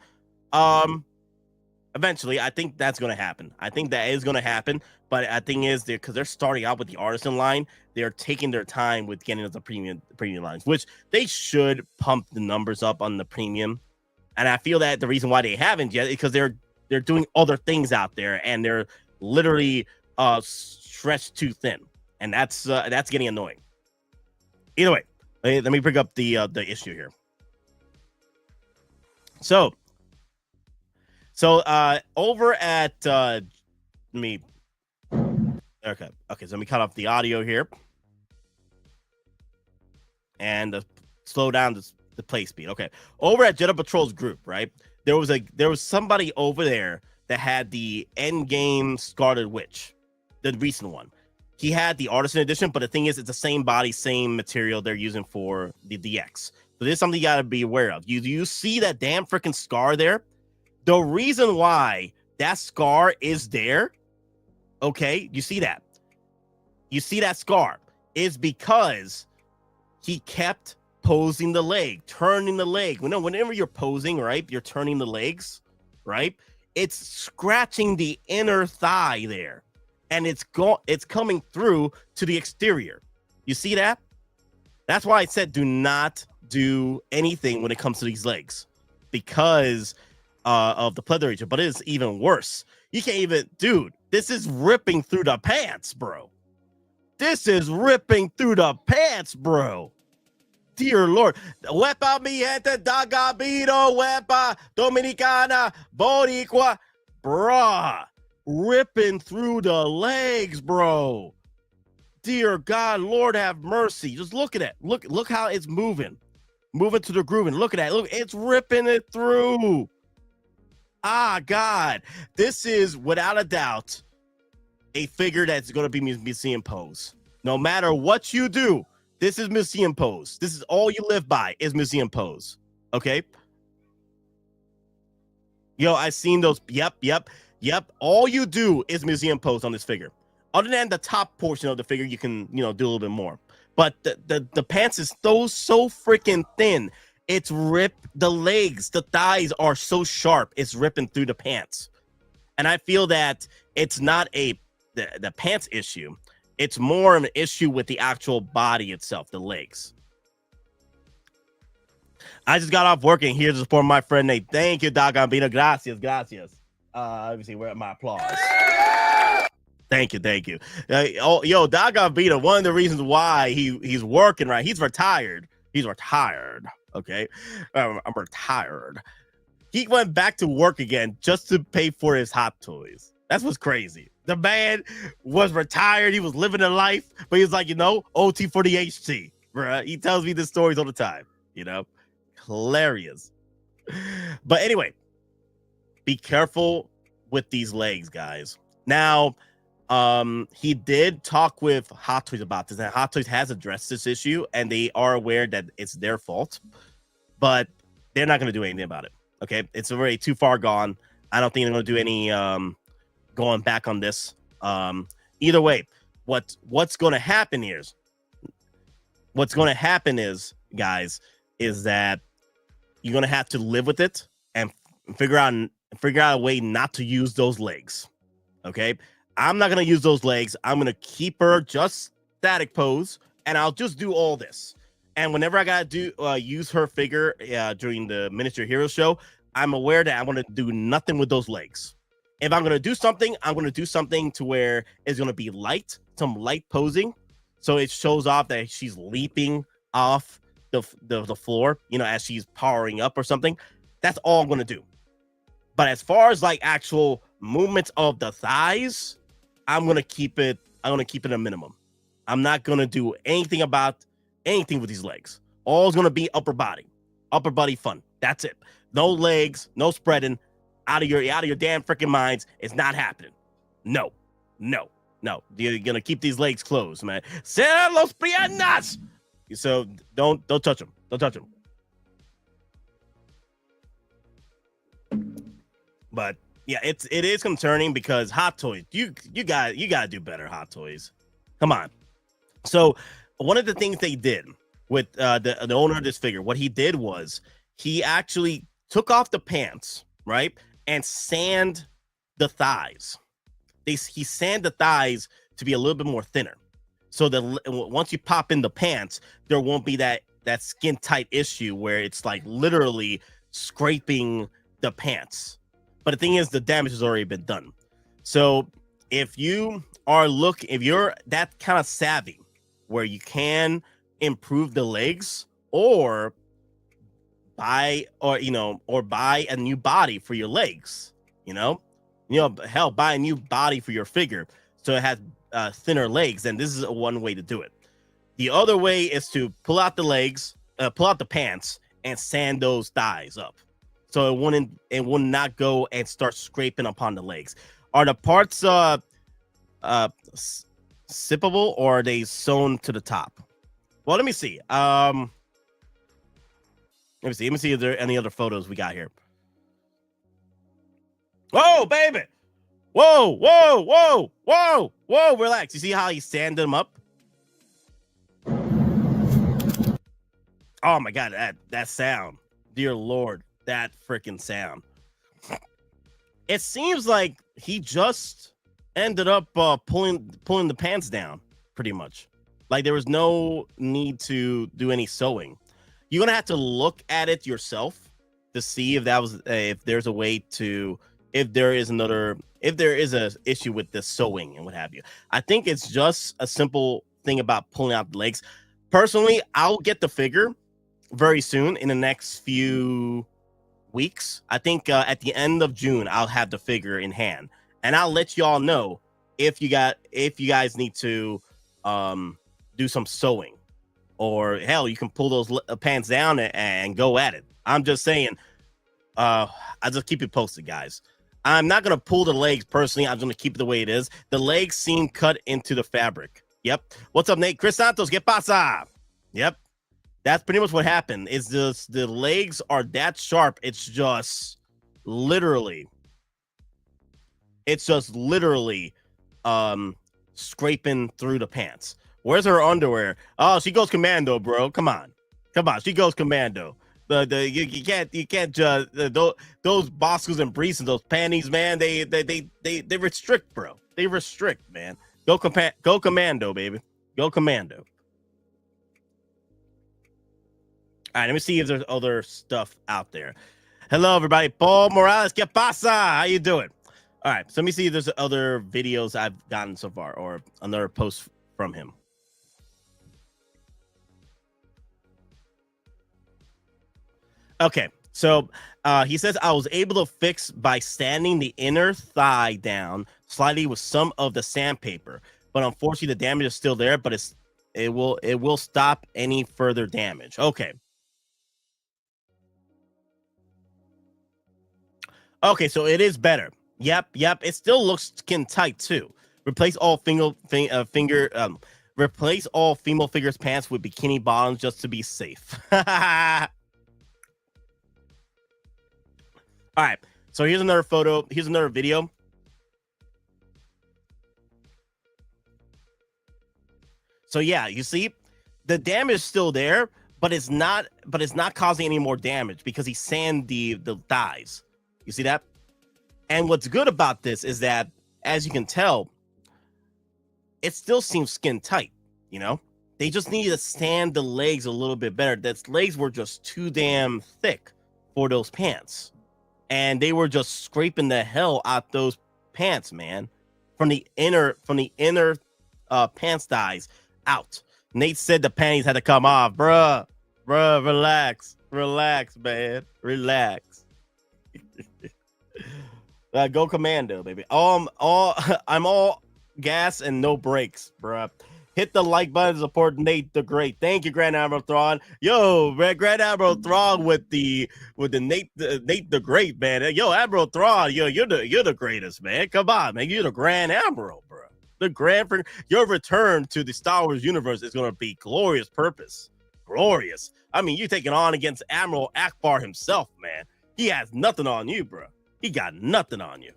Eventually, I think that's going to happen. I think that is going to happen. But I think is because they're starting out with the Artisan line, they're taking their time with getting into the premium lines, which they should pump the numbers up on the premium. And I feel that the reason why they haven't yet is because they're doing other things out there, and they're literally stretched too thin, and that's getting annoying. Either way, let me bring up the issue here. So over at me. Okay. So let me cut off the audio here and slow down the play speed. Okay. Over at Jedi Patrol's group, right? There was somebody over there that had the EndGame Scarlet Witch, the recent one. he had the Artisan edition, but the thing is, it's the same body, same material they're using for the DX. So this is something you got to be aware of. You see that damn freaking scar there? The reason why that scar is there, okay, you see that? You see that scar is because he kept posing the leg, turning the leg. Whenever you're posing, right, you're turning the legs, right? It's scratching the inner thigh there, and it's coming through to the exterior. You see that? That's why I said do not do anything when it comes to these legs, because of the pleather region. But it's even worse. You can't even, dude, this is ripping through the pants, bro. This is ripping through the pants, bro. Dear Lord. Huepa mi gente da Gabito, huepa Dominicana, Boricua. Bruh. Ripping through the legs, bro. Dear God, Lord have mercy. Just look at it. Look how it's moving. Moving to the groove, and look at that. Look, it's ripping it through. Ah, God. This is, without a doubt, a figure that's going to be museum pose. No matter what you do, this is museum pose. This is all you live by, is museum pose. Okay? Yo, I've seen those. Yep. All you do is museum pose on this figure. Other than the top portion of the figure, you can, do a little bit more. But the pants is so freaking thin. It's ripped. The legs, the thighs are so sharp. It's ripping through the pants. And I feel that it's not the pants issue. It's more of an issue with the actual body itself, the legs. I just got off work and here to support my friend Nate. Thank you, Doc Gambino. Gracias. Let me see, where my applause? Thank you. Yo, Doc Gambino, one of the reasons why he's working, right? He's retired. Okay, I'm retired. He went back to work again just to pay for his Hot Toys. That's what's crazy. The man was retired. He was living a life, but he was like, OT for the HT, bro. He tells me the stories all the time, hilarious. But anyway, be careful with these legs, guys. Now, he did talk with Hot Toys about this, and Hot Toys has addressed this issue, and they are aware that it's their fault, but they're not going to do anything about it. Okay, it's already too far gone. I don't think they're going to do any going back on this. Either way, what's going to happen is, guys, is that you're going to have to live with it and figure out a way not to use those legs. Okay, I'm not going to use those legs. I'm going to keep her just static pose, and I'll just do all this. And whenever I got to use her figure during the Miniature Hero show, I'm aware that I'm going to do nothing with those legs. If I'm going to do something, I'm going to do something to where it's going to be light, some light posing, so it shows off that she's leaping off the floor, as she's powering up or something. That's all I'm going to do. But as far as like actual movements of the thighs, I'm going to keep it a minimum. I'm not going to do anything with these legs. All is going to be upper body fun. That's it. No legs, no spreading. Out of your damn freaking minds. It's not happening. No. You're going to keep these legs closed, man. Cierra los piernas. So don't touch them. Don't touch them. But yeah, it is concerning because Hot Toys, you gotta do better, Hot Toys. Come on. So one of the things they did with the owner of this figure, what he did was he actually took off the pants, right, and sand the thighs. He sand the thighs to be a little bit more thinner, so that once you pop in the pants, there won't be that skin tight issue where it's like literally scraping the pants. But the thing is, the damage has already been done. So if you're that kind of savvy where you can improve the legs or buy a new body for your legs, hell, buy a new body for your figure so it has thinner legs, then this is one way to do it. The other way is to pull out the legs, pull out the pants, and sand those thighs up, so it would not go and start scraping upon the legs. Are the parts sippable or are they sewn to the top? Well, let me see. Let me see. Let me see if there are any other photos we got here. Whoa, baby! Whoa, whoa, whoa, whoa, whoa! Relax. You see how he sanded them up? Oh my god, that sound, dear Lord, that freaking sound. It seems like he just ended up pulling the pants down, pretty much. Like there was no need to do any sewing. You're gonna have to look at it yourself to see if that was if there's a way to if there is a issue with the sewing and what have you. I think it's just a simple thing about pulling out the legs. Personally, I'll get the figure very soon in the next few weeks. I think at the end of June I'll have the figure in hand, and I'll let y'all know if you guys need to do some sewing, or hell, you can pull those pants down and go at it. I'm just saying, I'll just keep it posted, guys. I'm not gonna pull the legs personally. I'm gonna keep it the way it is. The legs seem cut into the fabric. Yep. What's up, Nate? Chris Santos, ¿qué pasa? Yep. That's pretty much what happened. It's just the legs are that sharp. It's just literally scraping through the pants. Where's her underwear? Oh, she goes commando, bro. Come on. She goes commando. You can't judge those Boscos and briefs and those panties, man. They restrict, bro. They restrict, man. Go commando, baby. Go commando. All right, let me see if there's other stuff out there. Hello, everybody. Paul Morales, ¿qué pasa? How you doing? All right, so let me see if there's other videos I've gotten so far or another post from him. Okay, so he says, I was able to fix by sanding the inner thigh down slightly with some of the sandpaper, but unfortunately the damage is still there, but it will stop any further damage. Okay. Okay, so it is better. Yep. It still looks skin tight too. Replace all female figures pants with bikini bottoms just to be safe. All right. So here's another photo. Here's another video. So yeah, you see, the damage is still there, but it's not causing any more damage because he sanded the thighs. You see that? And what's good about this is that, as you can tell, it still seems skin tight. You know, they just need to sand the legs a little bit better. Those legs were just too damn thick for those pants, and they were just scraping the hell out those pants, man, from the inner pants thighs out. Nate said the panties had to come off, bruh, relax, man, relax. Go commando, baby. I'm all gas and no brakes, bruh. Hit the like button to support Nate the Great. Thank you, Grand Admiral Thrawn. Yo, man, Grand Admiral Thrawn with the Nate the Great, man. Yo, Admiral Thrawn, you're the greatest, man. Come on, man. You're the Grand Admiral, bro. Your return to the Star Wars universe is gonna be glorious purpose. Glorious. I mean, you taking on against Admiral Akbar himself, man. He has nothing on you, bro. He got nothing on you.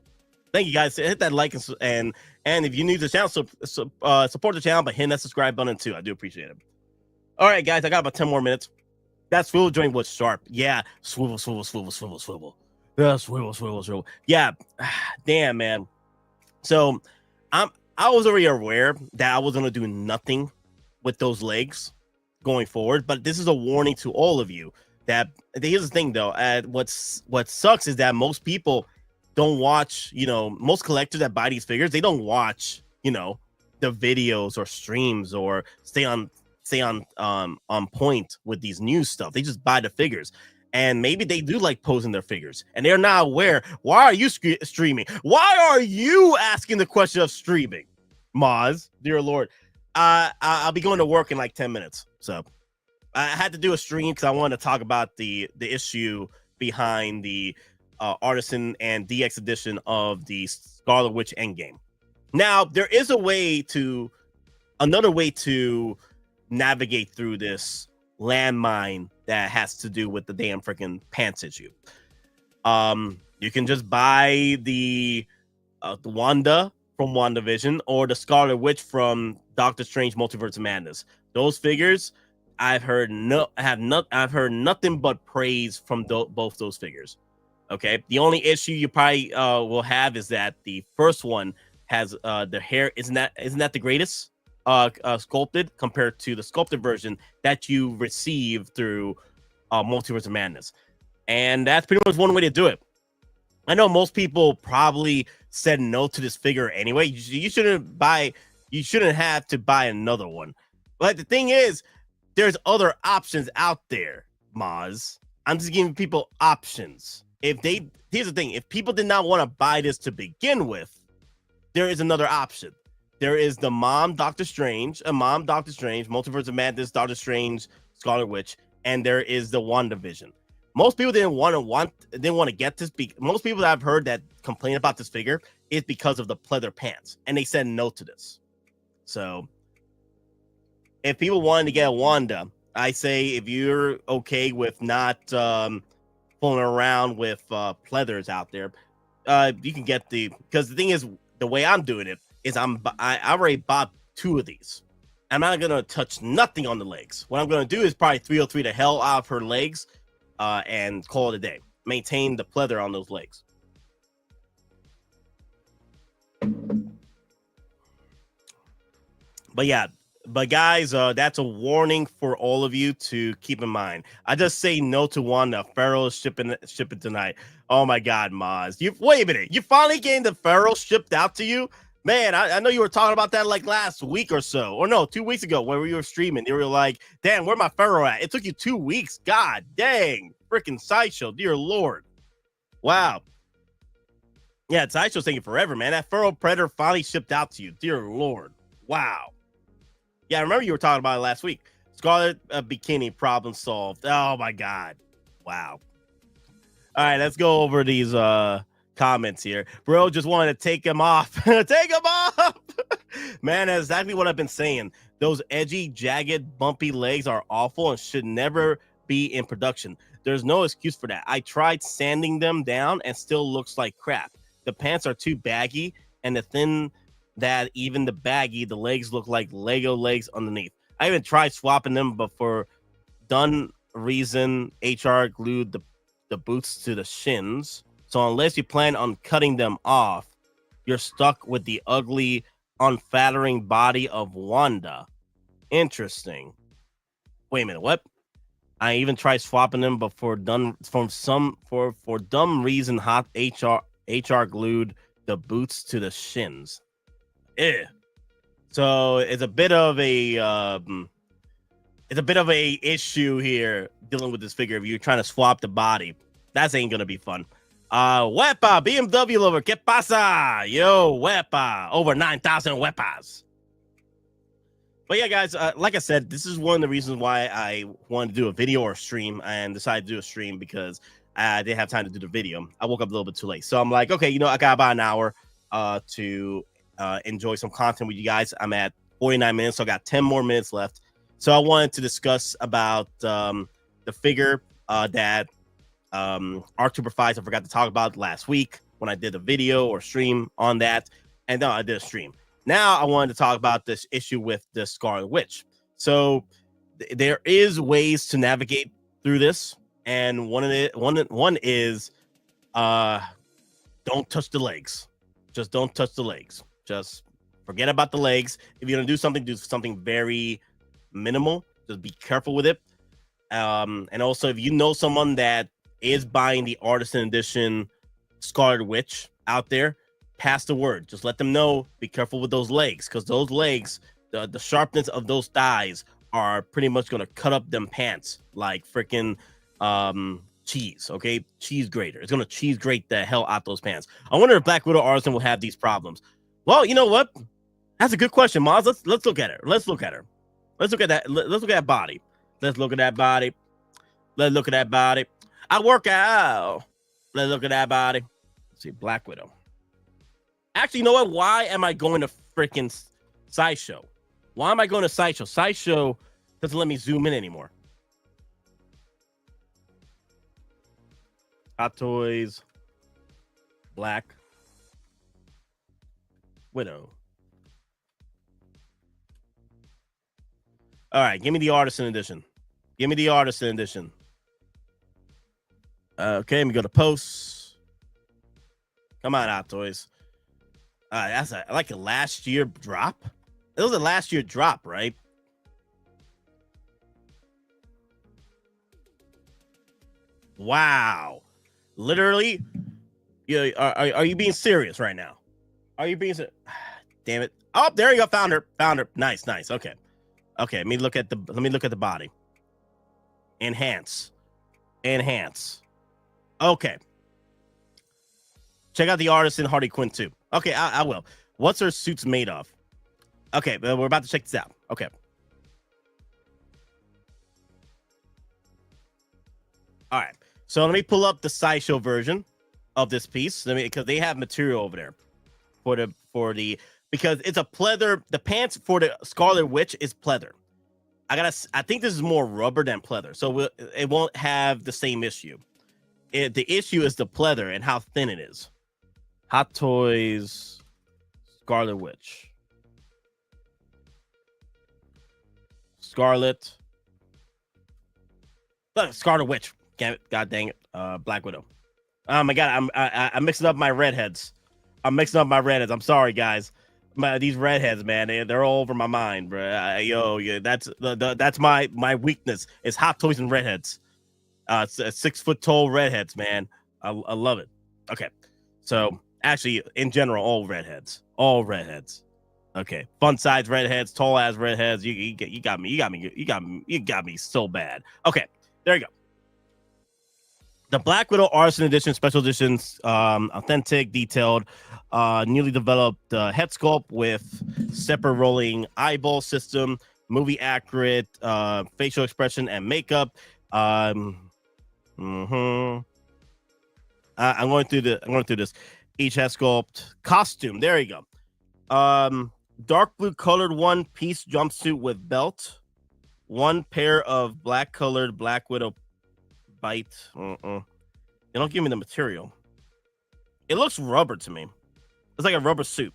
Thank you, guys. Hit that like and if you're new to the channel, support the channel by hitting that subscribe button too. I do appreciate it. All right, guys, I got about 10 more minutes. That swivel joint was sharp. Yeah, swivel. Yeah, swivel. Yeah, damn, man. So I was already aware that I was gonna do nothing with those legs going forward, but this is a warning to all of you. That here's the thing though, what sucks is that most people don't watch, most collectors that buy these figures, they don't watch, the videos or streams or stay on point with these new stuff. They just buy the figures, and maybe they do like posing their figures, and they're not aware. Why are you streaming? Why are you asking the question of streaming, Maz? Dear Lord, I'll be going to work in like 10 minutes, so I had to do a stream because I wanted to talk about the issue behind the Artisan and DX edition of the Scarlet Witch EndGame. Now, there is a way to another way to navigate through this landmine that has to do with the damn freaking pants issue. You can just buy the Wanda from WandaVision or the Scarlet Witch from Doctor Strange Multiverse of Madness. Those figures, I've heard nothing but praise from both those figures. Okay, the only issue you probably will have is that the first one has the hair isn't that the greatest sculpted compared to the sculpted version that you receive through Multiverse of Madness, and that's pretty much one way to do it. I know most people probably said no to this figure anyway. You shouldn't have to buy another one. But the thing is, there's other options out there, Maz. I'm just giving people options. Here's the thing: if people did not want to buy this to begin with, there is another option. There is the Mom Doctor Strange, Multiverse of Madness, Doctor Strange, Scarlet Witch, and there is the WandaVision. Most people didn't want to get this. Most people that I've heard that complain about this figure is because of the pleather pants, and they said no to this. So, if people wanted to get a Wanda, I say if you're okay with not fooling around with pleathers out there, you can get because the thing is, the way I'm doing it is I already bought 2 of these. I'm not gonna touch nothing on the legs. What I'm gonna do is probably 303 the hell out of her legs. And call it a day. Maintain the pleather on those legs. But yeah, guys, that's a warning for all of you to keep in mind. I just say no to Wanda. Referral is shipping tonight. Oh my God, Maz! Wait a minute. You finally getting the Referral shipped out to you? Man, I know you were talking about that like last week or so. Or no, 2 weeks ago when we were streaming. You were like, damn, where my Referral at? It took you 2 weeks. God dang. Freaking Sideshow. Dear Lord. Wow. Yeah, Sideshow's taking forever, man. That Referral Predator finally shipped out to you. Dear Lord. Wow. Yeah, I remember you were talking about it last week. Scarlet Bikini problem solved. Oh, my God. Wow. All right, let's go over these comments here. Bro just wanted to take him off. Take him off. Man, that's exactly what I've been saying. Those edgy, jagged, bumpy legs are awful and should never be in production. There's no excuse for that. I tried sanding them down and still looks like crap. The pants are too baggy, and the thin that even the baggy, the legs look like Lego legs underneath. I even tried swapping them, but for done reason, HR glued the boots to the shins. So unless you plan on cutting them off, you're stuck with the ugly, unflattering body of Wanda. Interesting. Wait a minute, what? I even tried swapping them, but for dumb reason, hot HR glued the boots to the shins. So it's a bit of a issue here dealing with this figure. If you're trying to swap the body, that ain't gonna be fun. Wepa, BMW lover, ¿qué pasa? Yo, Wepa, over 9,000 Wepas. But yeah, guys, like I said, this is one of the reasons why I wanted to do a video or a stream and decided to do a stream because I didn't have time to do the video. I woke up a little bit too late. So I'm like, okay, I got about an hour to enjoy some content with you guys. I'm at 49 minutes, so I got 10 more minutes left. So I wanted to discuss about the figure that R2 Fights I forgot to talk about last week when I did a video or stream on that. And no, I did a stream. Now I wanted to talk about this issue with the Scarlet Witch. So there is ways to navigate through this, and one is don't touch the legs. Just don't touch the legs. Just forget about the legs. If you're gonna do something very minimal. Just be careful with it. And also, if you know someone that is buying the Artisan Edition Scarlet Witch out there, pass the word. Just let them know, be careful with those legs, because those legs, the sharpness of those thighs are pretty much going to cut up them pants like freaking cheese, okay? Cheese grater. It's going to cheese grate the hell out those pants. I wonder if Black Widow Artisan will have these problems. Well, you know what? That's a good question, Maz. Let's look at her. Let's look at her. Let's look at that. Let's look at that body. Let's look at that body. Let's look at that body. I work out. Let's look at that body. Let's see, Black Widow. Actually, you know what? Why am I going to freaking Sideshow? Why am I going to Sideshow? Sideshow doesn't let me zoom in anymore. Hot Toys. Black Widow. All right, give me the Artisan edition. Give me the Artisan edition. Okay, let me go to posts. Come on, Hot Toys. That's like a last year drop. It was a last year drop, right? Wow. Literally, yeah. Are you being serious right now? Are you being serious? Damn it. Oh, there you go. Found her. Found her. Nice, nice. Okay. Okay, let me look at the body. Enhance. Enhance. Okay. Check out the Artisan Harley Quinn too. Okay, I will. What's her suits made of? Okay, but we're about to check this out. Okay. All right. So let me pull up the Sideshow version of this piece. Because they have material over there for the because it's a pleather. The pants for the Scarlet Witch is pleather. I think this is more rubber than pleather, so it won't have the same issue. The issue is the pleather and how thin it is. Hot Toys, Scarlet Witch, Scarlet Witch. God dang it, Black Widow. Oh my God, I'm mixing up my redheads. I'm sorry, guys. These redheads, man, they're all over my mind, bro. Yeah, that's my weakness is Hot Toys and redheads. 6 foot tall redheads, man. I love it. Okay, so actually, in general, all redheads. Okay, fun size redheads, tall ass redheads. You got me so bad. Okay, there you go. The Black Widow Artisan Edition, Special Editions, authentic, detailed, newly developed head sculpt with separate rolling eyeball system, movie accurate facial expression and makeup. I'm going through this. Each head sculpt costume. There you go. Dark blue colored one piece jumpsuit with belt. One pair of black colored Black Widow bite. They don't give me the material. It looks rubber to me. It's like a rubber suit.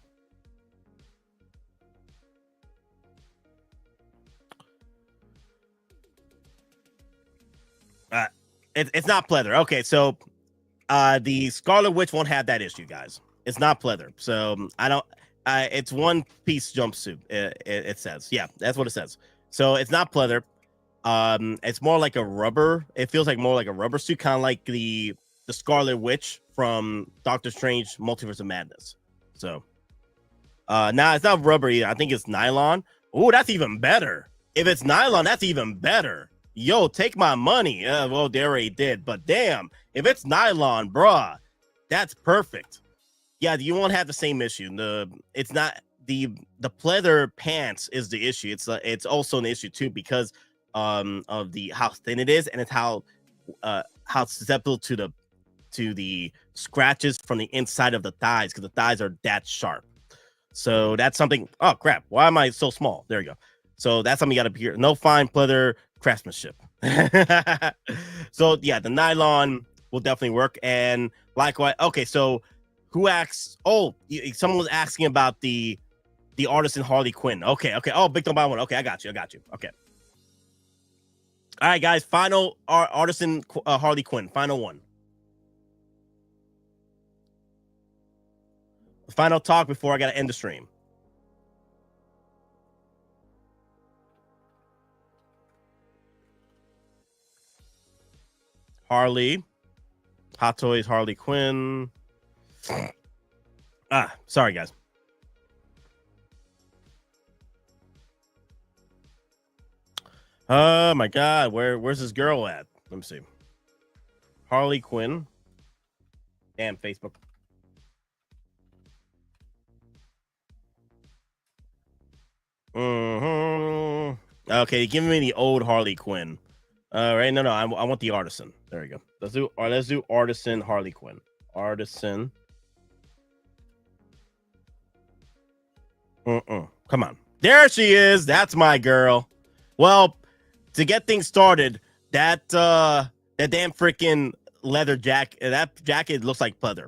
It's not pleather. Okay, so the Scarlet Witch won't have that issue, guys. It's not pleather. So I don't. It's one piece jumpsuit. It says, yeah, that's what it says. So it's not pleather. It's more like a rubber. It feels like more like a rubber suit, kind of like the Scarlet Witch from Doctor Strange Multiverse of Madness. So now it's not rubber either. I think it's nylon. Oh, that's even better. If it's nylon, that's even better. Yo, take my money. Well, they already did, but damn, if it's nylon, bruh, that's perfect. Yeah, you won't have the same issue. It's not the pleather pants is the issue. It's also an issue too because of the how thin it is, and it's how susceptible to the scratches from the inside of the thighs, because the thighs are that sharp. So that's something. Oh crap! Why am I so small? There you go. So that's something you got to hear. No fine pleather craftsmanship. So yeah, the nylon will definitely work. And likewise, okay. So who asks? Oh, someone was asking about the Artisan Harley Quinn. Okay. Oh, big don't buy one. Okay, I got you. Okay. All right, guys. Final Artisan Harley Quinn. Final one. Final talk before I got to end the stream. Harley. Hot Toys Harley Quinn. Sorry, guys. Oh my God, where's this girl at? Let me see. Harley Quinn. Damn, Facebook. Okay, give me the old Harley Quinn. Right? No, I want the Artisan. There we go. Let's do Artisan Harley Quinn. Artisan. Come on. There she is. That's my girl. Well, to get things started, that damn freaking leather jacket, that jacket looks like pleather.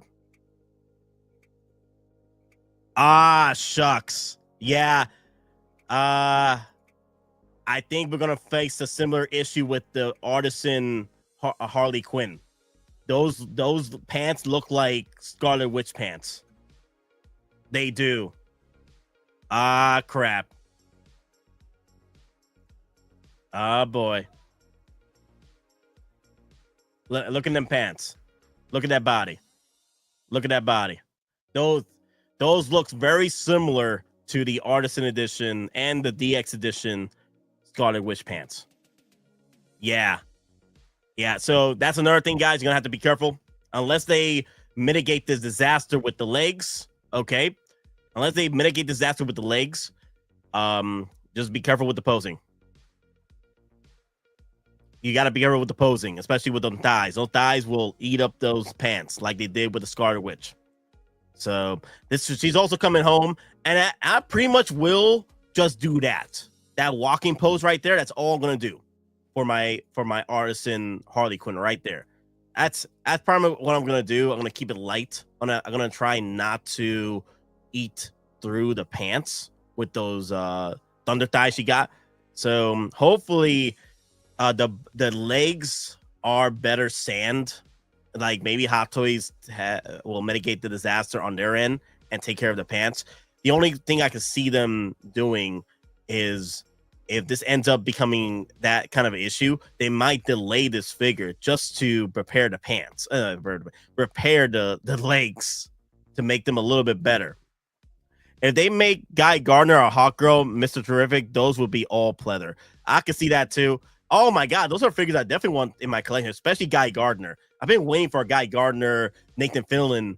Ah, shucks. Yeah. I think we're gonna face a similar issue with the Artisan Harley Quinn. Those pants look like Scarlet Witch pants. They do. Ah, crap. Ah, boy. Look at them pants. Look at that body. Look at that body. Those looks very similar to the Artisan edition and the DX edition Scarlet Witch pants. Yeah. Yeah, so that's another thing, guys. You're going to have to be careful. Unless they mitigate this disaster with the legs, okay? Unless they mitigate disaster with the legs, just be careful with the posing. You got to be careful with the posing, especially with them thighs. Those thighs will eat up those pants like they did with the Scarlet Witch. So she's also coming home, and I pretty much will just do that. That walking pose right there, that's all I'm going to do for my Artisan Harley Quinn right there. That's probably what I'm going to do. I'm going to keep it light. I'm going to try not to eat through the pants with those thunder thighs she got. So hopefully the legs are better sand. Like maybe Hot Toys will mitigate the disaster on their end and take care of the pants. The only thing I can see them doing is if this ends up becoming that kind of issue, they might delay this figure just to prepare the pants, prepare the legs to make them a little bit better. If they make Guy Gardner or Hawk Girl Mr. Terrific, those would be all pleather. I can see that too. Oh my God, those are figures I definitely want in my collection, especially Guy Gardner. I've been waiting for a Guy Gardner, Nathan Fillion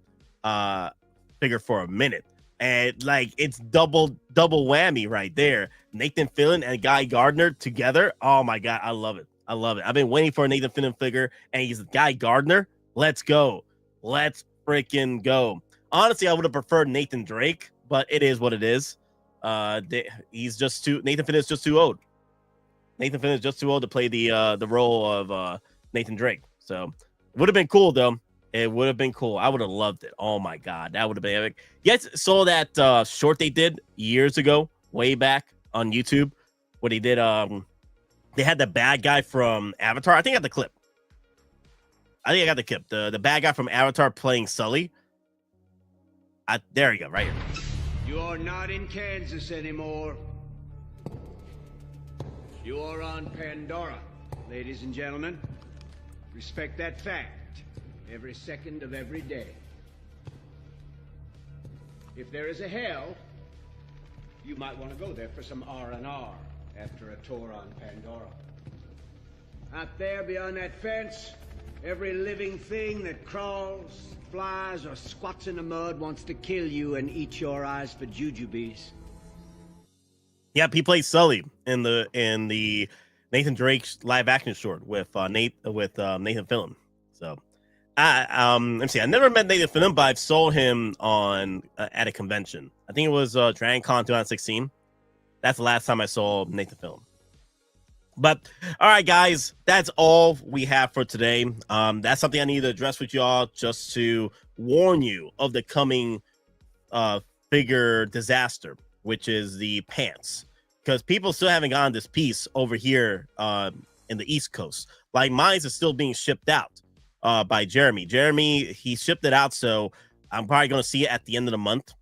figure for a minute. And like it's double whammy right there. Nathan Fillion and Guy Gardner together. Oh my God, I love it. I love it. I've been waiting for a Nathan Fillion figure, and he's Guy Gardner. Let's go. Let's freaking go. Honestly, I would have preferred Nathan Drake, but it is what it is. He's just too. Nathan Fillion is just too old. Nathan Fillion is just too old to play the role of Nathan Drake. So it would have been cool though. It would have been cool. I would have loved it. Oh my God, that would have been epic. You guys saw that short they did years ago, way back on YouTube, where they did they had the bad guy from Avatar. I think I got the clip. The bad guy from Avatar playing Sully. There you go, right here. You are not in Kansas anymore. You are on Pandora, ladies and gentlemen. Respect that fact. Every second of every day. If there is a hell, you might want to go there for some R&R after a tour on Pandora. Out there beyond that fence, every living thing that crawls, flies, or squats in the mud wants to kill you and eat your eyes for jujubes. Yeah, he plays Sully in the Nathan Drake live action short with Nathan Fillion. So let me see. I never met Nathan Fillion, but I've saw him on at a convention. I think it was Dragon Con 2016. That's the last time I saw Nathan Fillion. But all right, guys, that's all we have for today. That's something I need to address with y'all just to warn you of the coming figure disaster, which is the pants, because people still haven't gotten this piece over here in the East Coast. Like mine is still being shipped out by Jeremy. He shipped it out, so I'm probably going to see it at the end of the month.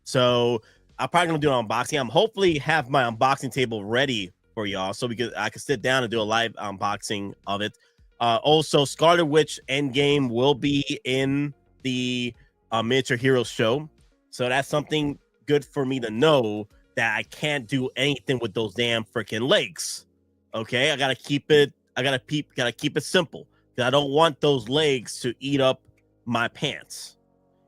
So I'm probably going to do an unboxing. I'm hopefully have my unboxing table ready for y'all, so I can sit down and do a live unboxing of it. Also, Scarlet Witch EndGame will be in the Miniature Heroes show, so that's something good for me to know, that I can't do anything with those damn freaking legs. Okay, I gotta keep it simple, because I don't want those legs to eat up my pants.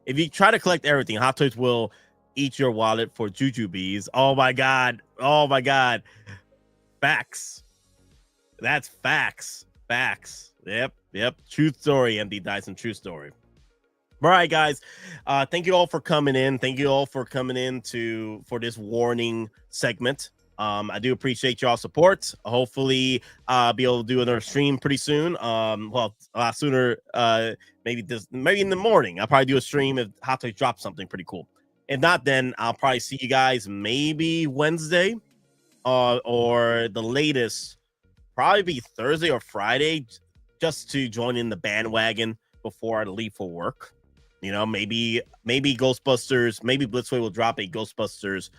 If you try to collect everything, Hot Toys will eat your wallet for jujubes. Oh my God. Facts. That's facts. Yep. True story, MD Dyson. True story. All right, guys. Thank you all for coming in. Thank you all for coming in for this warning segment. I do appreciate y'all support. Hopefully, be able to do another stream pretty soon. Well, a lot sooner. Maybe in the morning. I'll probably do a stream if Hot Toys drop something pretty cool. If not, then I'll probably see you guys maybe Wednesday, or the latest, probably be Thursday or Friday, just to join in the bandwagon before I leave for work. You know, maybe Ghostbusters, maybe Blitzway will drop a Ghostbusters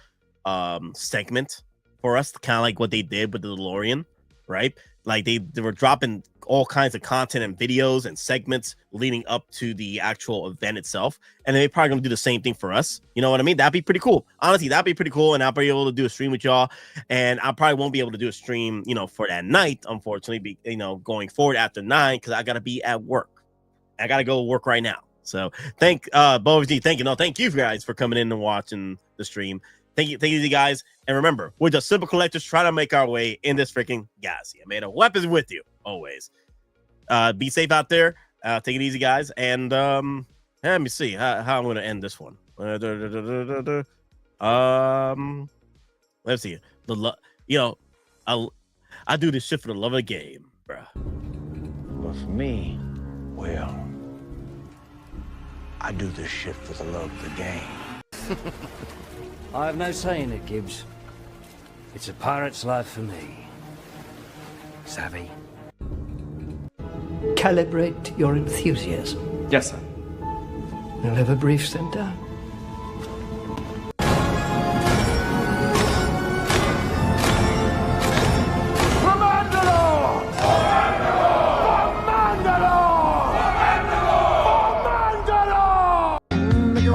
segment for us, kind of like what they did with the DeLorean, right? Like they were dropping all kinds of content and videos and segments leading up to the actual event itself, and they're probably gonna do the same thing for us. You know what I mean? That'd be pretty cool. Honestly, that'd be pretty cool, and I'll be able to do a stream with y'all. And I probably won't be able to do a stream, you know, for that night, unfortunately. Going forward after 9, because I gotta be at work. I gotta go to work right now. So thank you guys for coming in and watching the stream. Thank you guys. And remember, we're just simple collectors trying to make our way in this freaking galaxy. I made a weapons with you always. Be safe out there. Take it easy, guys. And let me see how I'm going to end this one. Let's see. I do this shit for the love of the game, bro. But for me, well, I do this shit for the love of the game. I have no say in it, Gibbs. It's a pirate's life for me. Savvy? Calibrate your enthusiasm. Yes, sir. You'll have a brief sent down.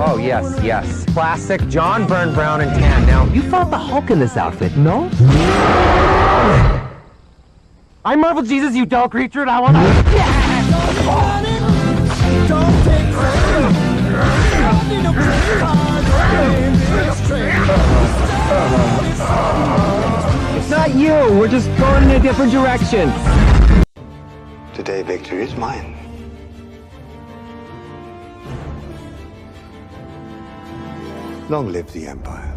Oh, yes. Classic John Byrne, brown and tan. Now, you fought the Hulk in this outfit, no? I'm Marvel Jesus, you dull creature, and I want to... It's not you. We're just going in a different direction. Today, victory is mine. Long live the Empire.